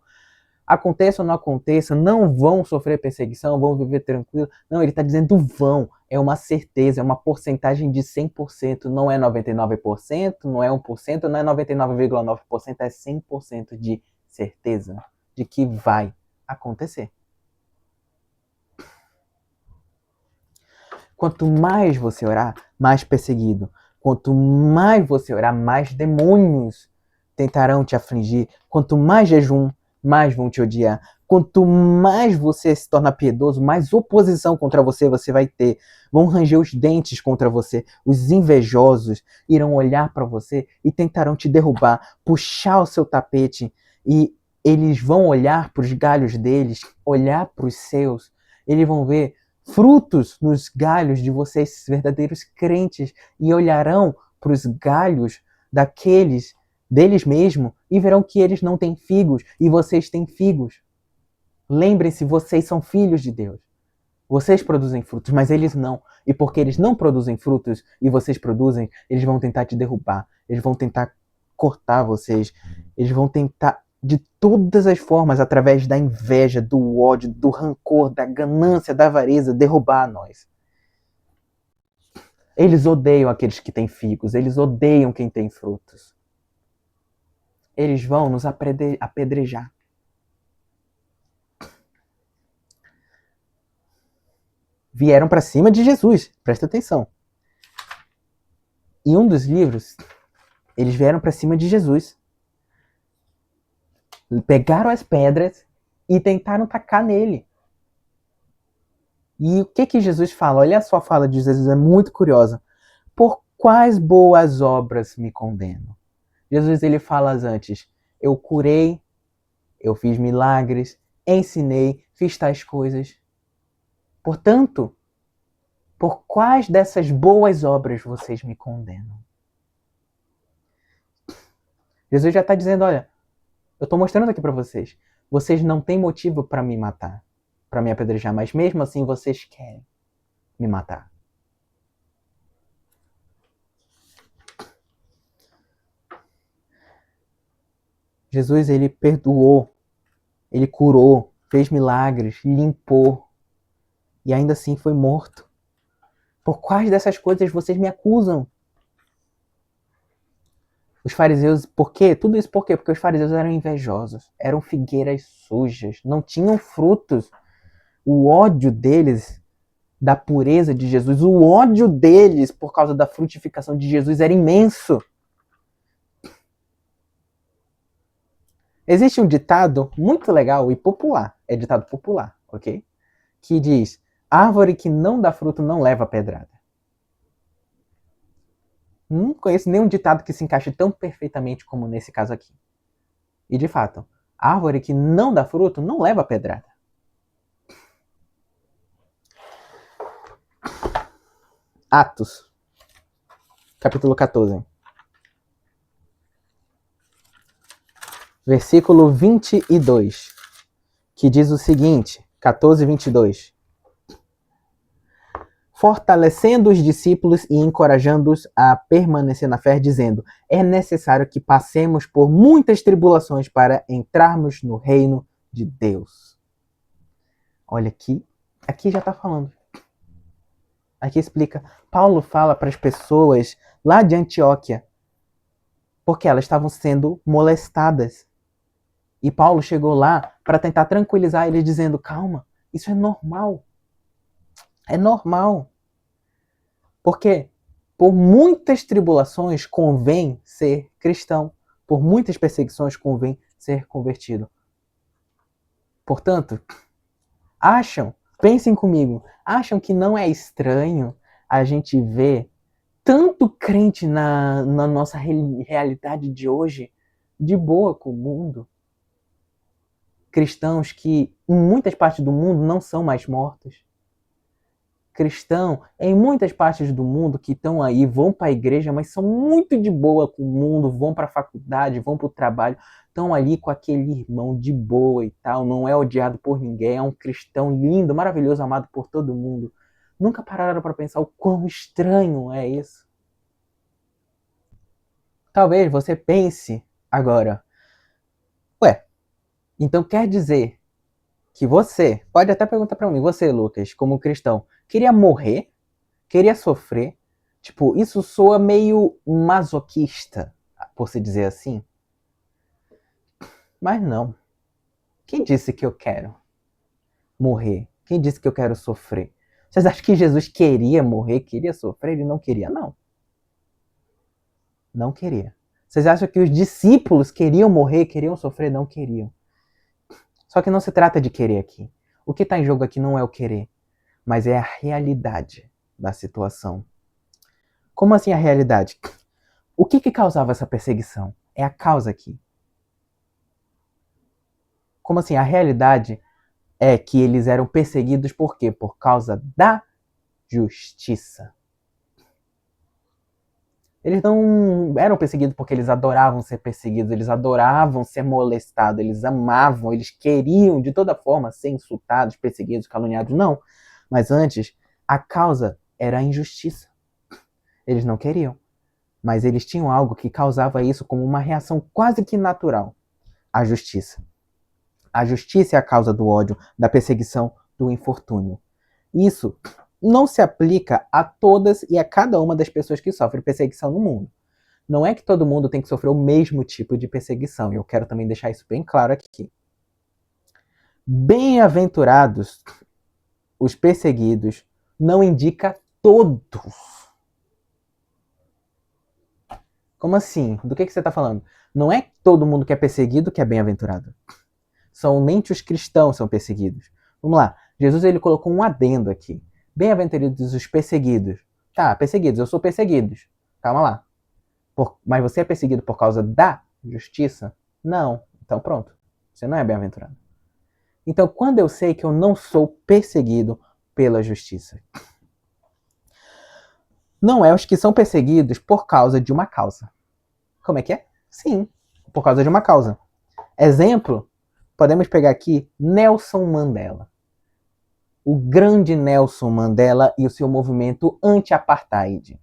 Aconteça ou não aconteça, não vão sofrer perseguição, vão viver tranquilo. Não, ele está dizendo vão. É uma certeza, é uma porcentagem de 100%. Não é 99%, não é 1%, não é 99,9%, é 100% de certeza de que vai acontecer. Quanto mais você orar, mais perseguido. Quanto mais você orar, mais demônios tentarão te afligir. Quanto mais jejum, mais vão te odiar. Quanto mais você se torna piedoso, mais oposição contra você vai ter. Vão ranger os dentes contra você. Os invejosos irão olhar para você e tentarão te derrubar, puxar o seu tapete. E eles vão olhar para os galhos deles, olhar para os seus. Eles vão ver frutos nos galhos de vocês, verdadeiros crentes, e olharão para os galhos daqueles deles mesmos e verão que eles não têm figos e vocês têm figos. Lembrem-se, vocês são filhos de Deus. Vocês produzem frutos, mas eles não. E porque eles não produzem frutos e vocês produzem, eles vão tentar te derrubar. Eles vão tentar cortar vocês. Eles vão tentar, de todas as formas, através da inveja, do ódio, do rancor, da ganância, da avareza, derrubar nós. Eles odeiam aqueles que têm figos. Eles odeiam quem tem frutos. Eles vão nos apedrejar. Vieram para cima de Jesus, presta atenção. Em um dos livros, eles vieram para cima de Jesus, pegaram as pedras e tentaram tacar nele. E o que Jesus fala? Olha só a fala de Jesus, é muito curiosa. Por quais boas obras me condeno? Jesus ele fala antes, eu curei, eu fiz milagres, ensinei, fiz tais coisas. Portanto, por quais dessas boas obras vocês me condenam? Jesus já está dizendo, olha, eu estou mostrando aqui para vocês. Vocês não têm motivo para me matar, para me apedrejar, mas mesmo assim vocês querem me matar. Jesus, ele perdoou, ele curou, fez milagres, limpou e ainda assim foi morto. Por quais dessas coisas vocês me acusam? Os fariseus, por quê? Tudo isso por quê? Porque os fariseus eram invejosos, eram figueiras sujas, não tinham frutos. O ódio deles da pureza de Jesus, o ódio deles por causa da frutificação de Jesus era imenso. Existe um ditado muito legal e popular, é ditado popular, ok? Que diz, árvore que não dá fruto não leva pedrada. Não conheço nenhum ditado que se encaixe tão perfeitamente como nesse caso aqui. E de fato, árvore que não dá fruto não leva pedrada. Atos, capítulo 14. Versículo 22, que diz o seguinte, 14, 22. Fortalecendo os discípulos e encorajando-os a permanecer na fé, dizendo, é necessário que passemos por muitas tribulações para entrarmos no reino de Deus. Olha aqui já está falando. Aqui explica. Paulo fala para as pessoas lá de Antioquia, porque elas estavam sendo molestadas. E Paulo chegou lá para tentar tranquilizar eles, dizendo, calma, isso é normal. É normal. Porque por muitas tribulações convém ser cristão. Por muitas perseguições convém ser convertido. Portanto, pensem comigo, acham que não é estranho a gente ver tanto crente na nossa realidade de hoje, de boa com o mundo? Cristãos que em muitas partes do mundo não são mais mortos. Cristão em muitas partes do mundo que estão aí, vão para a igreja, mas são muito de boa com o mundo, vão para a faculdade, vão para o trabalho, estão ali com aquele irmão de boa e tal, não é odiado por ninguém, é um cristão lindo, maravilhoso, amado por todo mundo. Nunca pararam para pensar o quão estranho é isso? Talvez você pense agora, ué, então quer dizer que você, pode até perguntar para mim, você, Lucas, como cristão, queria morrer? Queria sofrer? Tipo, isso soa meio masoquista, por se dizer assim. Mas não. Quem disse que eu quero morrer? Quem disse que eu quero sofrer? Vocês acham que Jesus queria morrer, queria sofrer? Ele não queria, não. Não queria. Vocês acham que os discípulos queriam morrer, queriam sofrer? Não queriam. Só que não se trata de querer aqui. O que está em jogo aqui não é o querer, mas é a realidade da situação. Como assim a realidade? O que causava essa perseguição? É a causa aqui. Como assim? A realidade é que eles eram perseguidos por quê? Por causa da justiça. Eles não eram perseguidos porque eles adoravam ser perseguidos, eles adoravam ser molestados, eles amavam, eles queriam de toda forma ser insultados, perseguidos, caluniados. Não. Mas antes, a causa era a injustiça. Eles não queriam. Mas eles tinham algo que causava isso como uma reação quase que natural. A justiça. A justiça é a causa do ódio, da perseguição, do infortúnio. Isso não se aplica a todas e a cada uma das pessoas que sofrem perseguição no mundo. Não é que todo mundo tem que sofrer o mesmo tipo de perseguição. E eu quero também deixar isso bem claro aqui. Bem-aventurados os perseguidos não indica todos. Como assim? Do que você está falando? Não é todo mundo que é perseguido que é bem-aventurado. Somente os cristãos são perseguidos. Vamos lá. Jesus ele colocou um adendo aqui. Bem-aventurados os perseguidos. Tá, perseguidos, eu sou perseguidos. Calma lá. Mas você é perseguido por causa da justiça? Não. Então pronto. Você não é bem-aventurado. Então quando eu sei que eu não sou perseguido pela justiça? Não é os que são perseguidos por causa de uma causa. Como é que é? Sim, por causa de uma causa. Exemplo, podemos pegar aqui Nelson Mandela. O grande Nelson Mandela e o seu movimento anti-apartheid.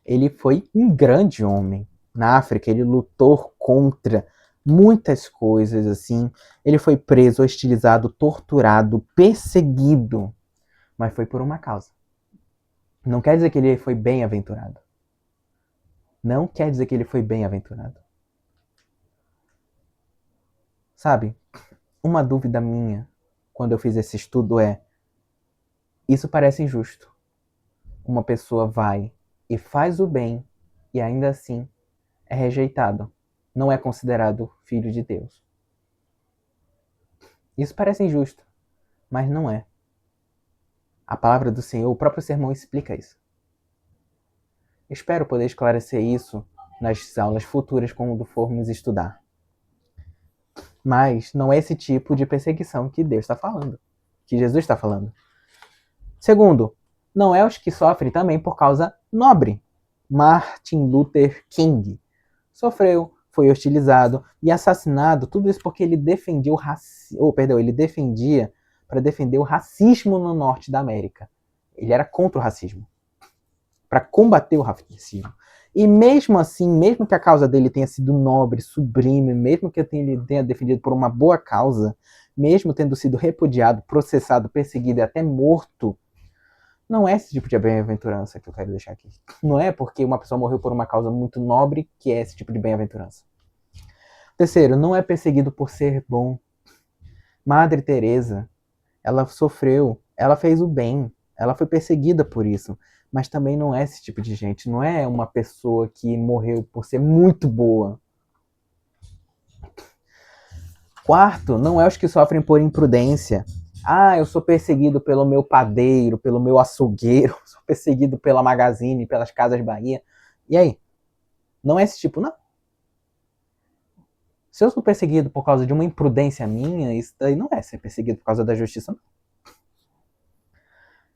Ele foi um grande homem. Na África, ele lutou contra muitas coisas, assim. Ele foi preso, hostilizado, torturado, perseguido. Mas foi por uma causa. Não quer dizer que ele foi bem-aventurado. Não quer dizer que ele foi bem-aventurado. Sabe, uma dúvida minha, quando eu fiz esse estudo é: isso parece injusto. Uma pessoa vai e faz o bem e ainda assim é rejeitado. Não é considerado filho de Deus. Isso parece injusto, mas não é. A palavra do Senhor, o próprio sermão explica isso. Espero poder esclarecer isso nas aulas futuras quando formos estudar. Mas não é esse tipo de perseguição que Deus está falando, que Jesus está falando. Segundo, não é os que sofrem também por causa nobre. Martin Luther King sofreu, foi hostilizado e assassinado, tudo isso porque ele defendia ele defendia para defender o racismo no norte da América. Ele era contra o racismo, para combater o racismo. E mesmo assim, mesmo que a causa dele tenha sido nobre, sublime, mesmo que ele tenha defendido por uma boa causa, mesmo tendo sido repudiado, processado, perseguido e até morto, não é esse tipo de bem-aventurança que eu quero deixar aqui. Não é porque uma pessoa morreu por uma causa muito nobre que é esse tipo de bem-aventurança. Terceiro, não é perseguido por ser bom. Madre Teresa, ela sofreu, ela fez o bem, ela foi perseguida por isso. Mas também não é esse tipo de gente. Não é uma pessoa que morreu por ser muito boa. Quarto, não é os que sofrem por imprudência. Ah, eu sou perseguido pelo meu padeiro, pelo meu açougueiro, sou perseguido pela Magazine, pelas Casas Bahia. E aí? Não é esse tipo, não. Se eu sou perseguido por causa de uma imprudência minha, isso daí não é ser perseguido por causa da justiça, não.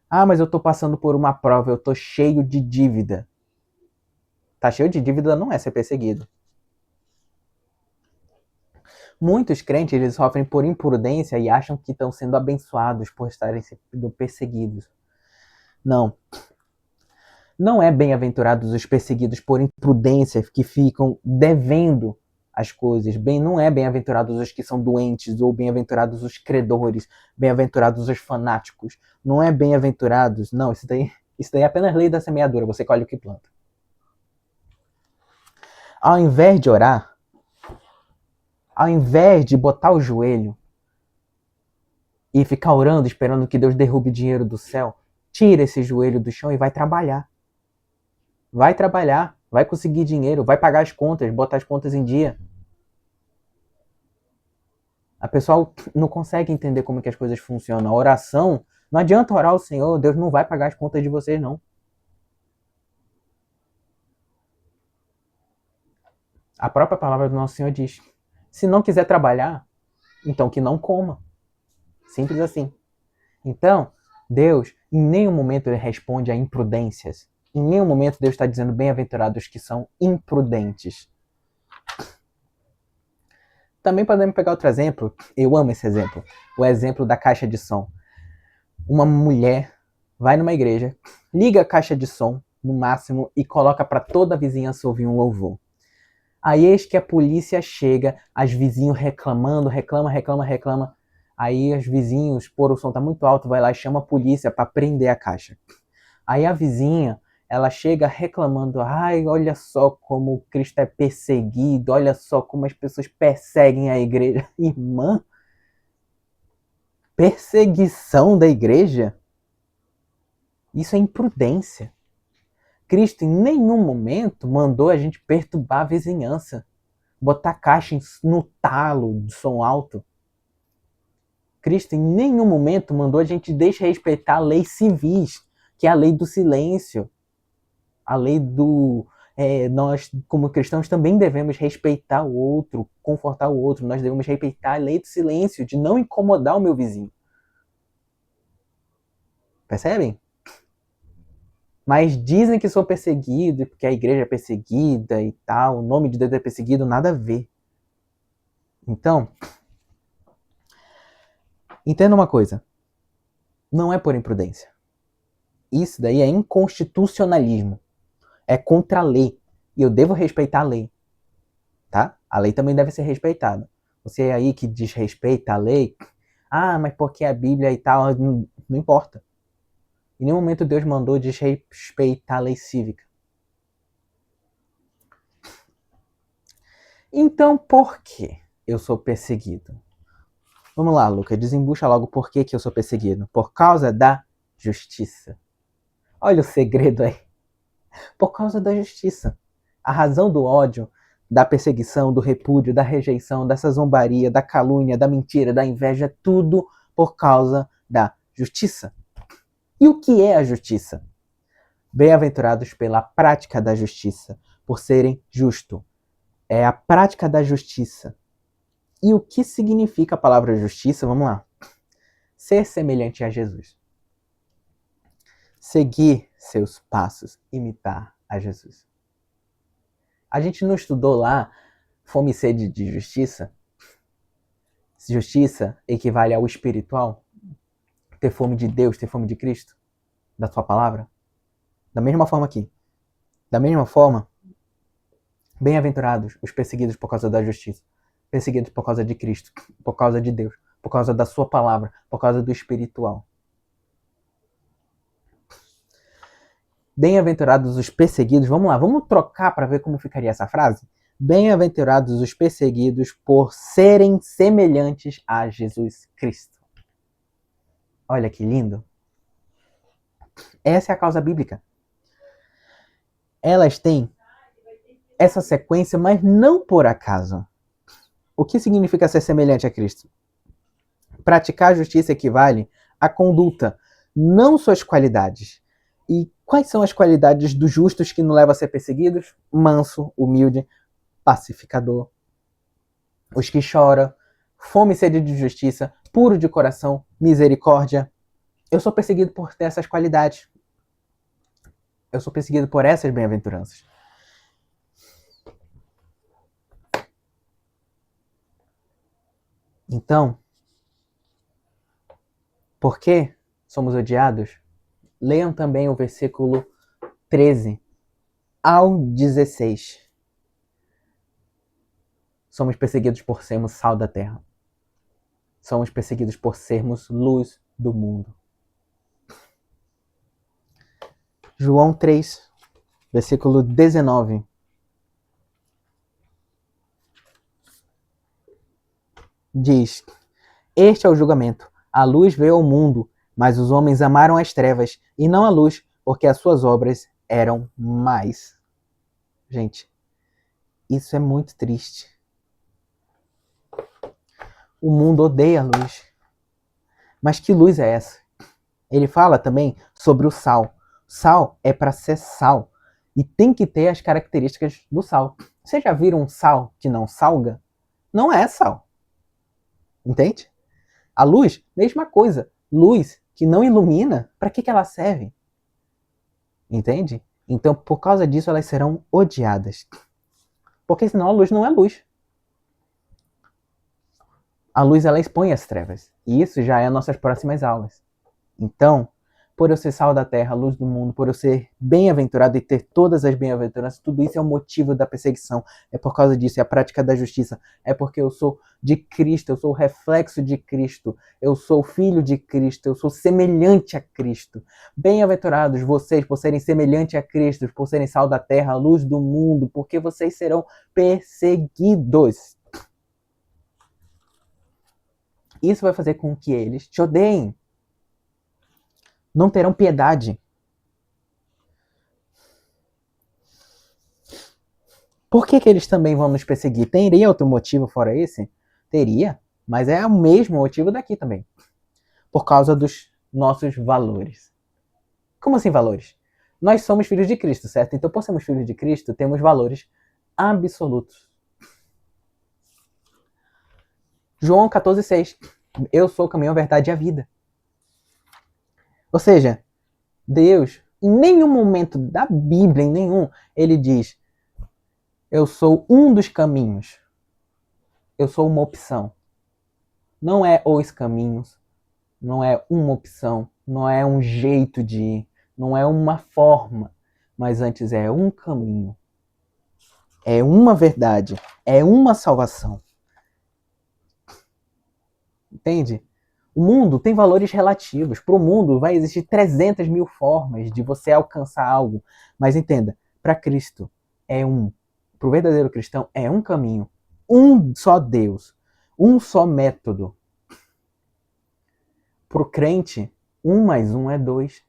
Ah, mas eu tô passando por uma prova, eu tô cheio de dívida. Tá cheio de dívida não é ser perseguido. Muitos crentes eles sofrem por imprudência e acham que estão sendo abençoados por estarem sendo perseguidos. Não. Não é bem-aventurados os perseguidos por imprudência que ficam devendo as coisas. Não é bem-aventurados os que são doentes ou bem-aventurados os credores, bem-aventurados os fanáticos. Não é bem-aventurados. Não, isso daí é apenas lei da semeadura. Você colhe o que planta. Ao invés de orar, ao invés de botar o joelho e ficar orando, esperando que Deus derrube dinheiro do céu, tira esse joelho do chão e vai trabalhar. Vai trabalhar, vai conseguir dinheiro, vai pagar as contas, botar as contas em dia. A pessoa não consegue entender como que as coisas funcionam. A oração, não adianta orar ao Senhor, Deus não vai pagar as contas de vocês, não. A própria palavra do Nosso Senhor diz: se não quiser trabalhar, então que não coma. Simples assim. Então, Deus, em nenhum momento ele responde a imprudências. Em nenhum momento Deus está dizendo bem-aventurados que são imprudentes. Também podemos pegar outro exemplo. Eu amo esse exemplo. O exemplo da caixa de som. Uma mulher vai numa igreja, liga a caixa de som no máximo e coloca para toda a vizinhança ouvir um louvor. Aí eis que a polícia chega, as vizinhos reclamando, reclama. Aí os vizinhos, por o som tá muito alto, vai lá e chama a polícia para prender a caixa. Aí a vizinha, ela chega reclamando, ai, olha só como Cristo é perseguido, olha só como as pessoas perseguem a igreja. Irmã, perseguição da igreja? Isso é imprudência. Cristo em nenhum momento mandou a gente perturbar a vizinhança, botar caixa no talo de som alto. Cristo em nenhum momento mandou a gente desrespeitar leis civis, que é a lei do silêncio. A lei do... nós, como cristãos, também devemos respeitar o outro, confortar o outro. Nós devemos respeitar a lei do silêncio, de não incomodar o meu vizinho. Percebem? Mas dizem que sou perseguido, porque a igreja é perseguida e tal, o nome de Deus é perseguido, nada a ver. Então, entenda uma coisa. Não é por imprudência. Isso daí é inconstitucionalismo. É contra a lei. E eu devo respeitar a lei. Tá? A lei também deve ser respeitada. Você aí que desrespeita a lei, mas porque a Bíblia e tal, não importa. Em nenhum momento Deus mandou desrespeitar a lei cívica. Então, por que eu sou perseguido? Vamos lá, Lucas, desembucha logo por que eu sou perseguido. Por causa da justiça. Olha o segredo aí. Por causa da justiça. A razão do ódio, da perseguição, do repúdio, da rejeição, dessa zombaria, da calúnia, da mentira, da inveja, tudo por causa da justiça. E o que é a justiça? Bem-aventurados pela prática da justiça, por serem justos. É a prática da justiça. E o que significa a palavra justiça? Vamos lá. Ser semelhante a Jesus. Seguir seus passos, imitar a Jesus. A gente não estudou lá fome e sede de justiça? Justiça equivale ao espiritual? Ter fome de Deus, ter fome de Cristo? Da sua palavra? Da mesma forma aqui. Da mesma forma, bem-aventurados os perseguidos por causa da justiça. Perseguidos por causa de Cristo, por causa de Deus, por causa da sua palavra, por causa do espiritual. Bem-aventurados os perseguidos, vamos lá, vamos trocar para ver como ficaria essa frase? Bem-aventurados os perseguidos por serem semelhantes a Jesus Cristo. Olha que lindo. Essa é a causa bíblica. Elas têm essa sequência, mas não por acaso. O que significa ser semelhante a Cristo? Praticar a justiça equivale à conduta, não suas qualidades. E quais são as qualidades dos justos que não levam a ser perseguidos? Manso, humilde, pacificador. Os que choram, fome e sede de justiça, puro de coração, misericórdia. Eu sou perseguido por ter essas qualidades. Eu sou perseguido por essas bem-aventuranças. Então, por que somos odiados? Leiam também o versículo 13 ao 16. Somos perseguidos por sermos sal da terra. Somos perseguidos por sermos luz do mundo. João 3, versículo 19. Diz: este é o julgamento. A luz veio ao mundo, mas os homens amaram as trevas e não a luz, porque as suas obras eram más. Gente, isso é muito triste. O mundo odeia a luz. Mas que luz é essa? Ele fala também sobre o sal. Sal é para ser sal. E tem que ter as características do sal. Vocês já viram um sal que não salga? Não é sal. Entende? A luz, mesma coisa. Luz que não ilumina, para que ela serve? Entende? Então, por causa disso, elas serão odiadas. Porque senão a luz não é luz. A luz, ela expõe as trevas. E isso já é nossas próximas aulas. Então, por eu ser sal da terra, luz do mundo, por eu ser bem-aventurado e ter todas as bem-aventuranças, tudo isso é o motivo da perseguição. É por causa disso, é a prática da justiça. É porque eu sou de Cristo, eu sou o reflexo de Cristo, eu sou filho de Cristo, eu sou semelhante a Cristo. Bem-aventurados vocês por serem semelhantes a Cristo, por serem sal da terra, luz do mundo, porque vocês serão perseguidos. Isso vai fazer com que eles te odeiem. Não terão piedade. Por que eles também vão nos perseguir? Teria outro motivo fora esse? Teria, mas é o mesmo motivo daqui também. Por causa dos nossos valores. Como assim valores? Nós somos filhos de Cristo, certo? Então, por sermos filhos de Cristo, temos valores absolutos. João 14,6. Eu sou o caminho, a verdade e a vida. Ou seja, Deus, em nenhum momento da Bíblia, em nenhum, ele diz: eu sou um dos caminhos. Eu sou uma opção. Não é os caminhos, não é uma opção, não é um jeito de ir, não é uma forma, mas antes é um caminho. É uma verdade, é uma salvação. Entende? O mundo tem valores relativos. Para o mundo vai existir 300 mil formas de você alcançar algo. Mas entenda, para Cristo é um. Para o verdadeiro cristão é um caminho. Um só Deus. Um só método. Para o crente, 1 mais 1 é 2.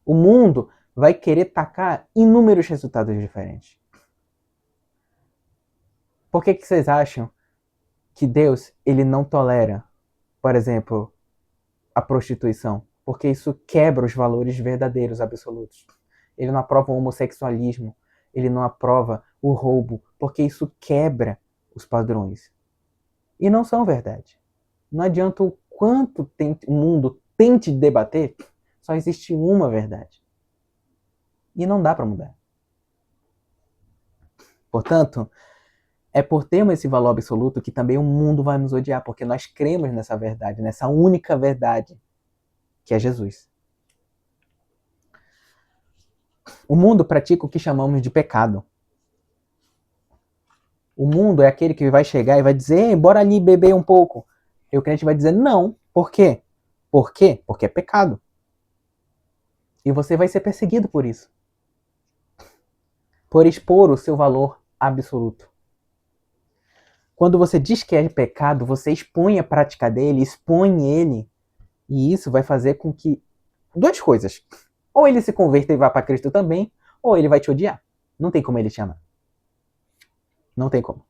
O mundo vai querer tacar inúmeros resultados diferentes. Por que vocês acham que Deus ele não tolera, por exemplo, a prostituição? Porque isso quebra os valores verdadeiros, absolutos. Ele não aprova o homossexualismo, ele não aprova o roubo, porque isso quebra os padrões. E não são verdade. Não adianta o quanto o mundo tente debater, só existe uma verdade. E não dá para mudar. Portanto, é por termos esse valor absoluto que também o mundo vai nos odiar, porque nós cremos nessa verdade, nessa única verdade, que é Jesus. O mundo pratica o que chamamos de pecado. O mundo é aquele que vai chegar e vai dizer, bora ali beber um pouco. E o crente vai dizer, não. Por quê? Por quê? Porque é pecado. E você vai ser perseguido por isso. Por expor o seu valor absoluto. Quando você diz que é pecado, você expõe a prática dele, expõe ele. E isso vai fazer com que... duas coisas. Ou ele se converta e vá para Cristo também, ou ele vai te odiar. Não tem como ele te amar. Não tem como.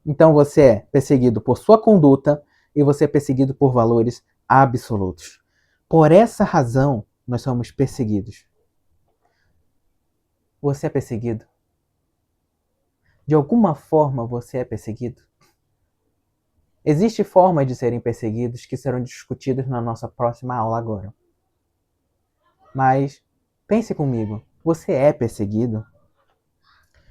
Então você é perseguido por sua conduta e você é perseguido por valores absolutos. Por essa razão, nós somos perseguidos. Você é perseguido? De alguma forma você é perseguido? Existem formas de serem perseguidos que serão discutidas na nossa próxima aula agora. Mas pense comigo, você é perseguido?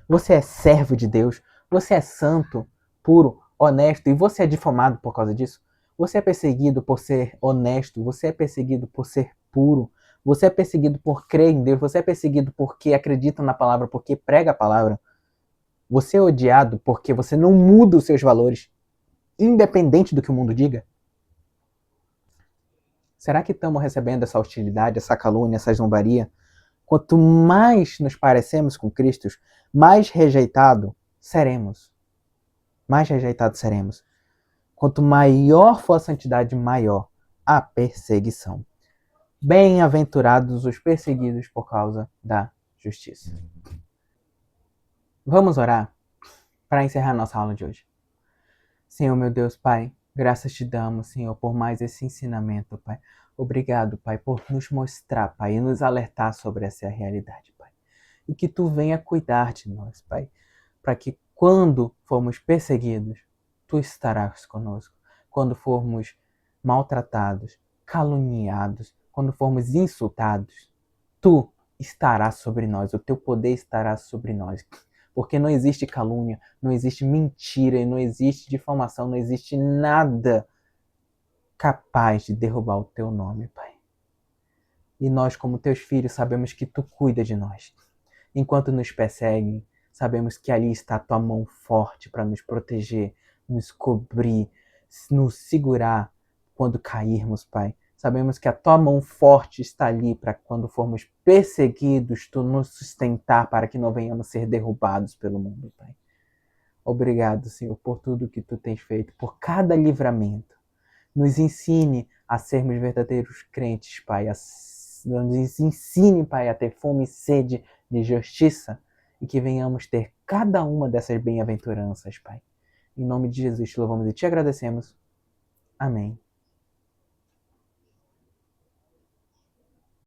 Você é servo de Deus? Você é santo, puro, honesto e você é difamado por causa disso? Você é perseguido por ser honesto? Você é perseguido por ser puro? Você é perseguido por crer em Deus? Você é perseguido porque acredita na palavra, porque prega a palavra? Você é odiado porque você não muda os seus valores, independente do que o mundo diga? Será que estamos recebendo essa hostilidade, essa calúnia, essa zombaria? Quanto mais nos parecemos com Cristo, mais rejeitado seremos. Mais rejeitados seremos. Quanto maior for a santidade, maior a perseguição. Bem-aventurados os perseguidos por causa da justiça. Vamos orar para encerrar nossa aula de hoje. Senhor, meu Deus, Pai, graças te damos, Senhor, por mais esse ensinamento, Pai. Obrigado, Pai, por nos mostrar, Pai, e nos alertar sobre essa realidade, Pai. E que tu venha cuidar de nós, Pai, para que quando formos perseguidos, tu estarás conosco. Quando formos maltratados, caluniados, quando formos insultados, tu estarás sobre nós, o teu poder estará sobre nós. Porque não existe calúnia, não existe mentira, não existe difamação, não existe nada capaz de derrubar o teu nome, Pai. E nós, como teus filhos, sabemos que tu cuida de nós. Enquanto nos perseguem, sabemos que ali está a tua mão forte para nos proteger, nos cobrir, nos segurar quando cairmos, Pai. Sabemos que a tua mão forte está ali para quando formos perseguidos, tu nos sustentar para que não venhamos ser derrubados pelo mundo, Pai. Obrigado, Senhor, por tudo que tu tens feito, por cada livramento. Nos ensine a sermos verdadeiros crentes, Pai. Nos ensine, Pai, a ter fome e sede de justiça e que venhamos ter cada uma dessas bem-aventuranças, Pai. Em nome de Jesus, te louvamos e te agradecemos. Amém.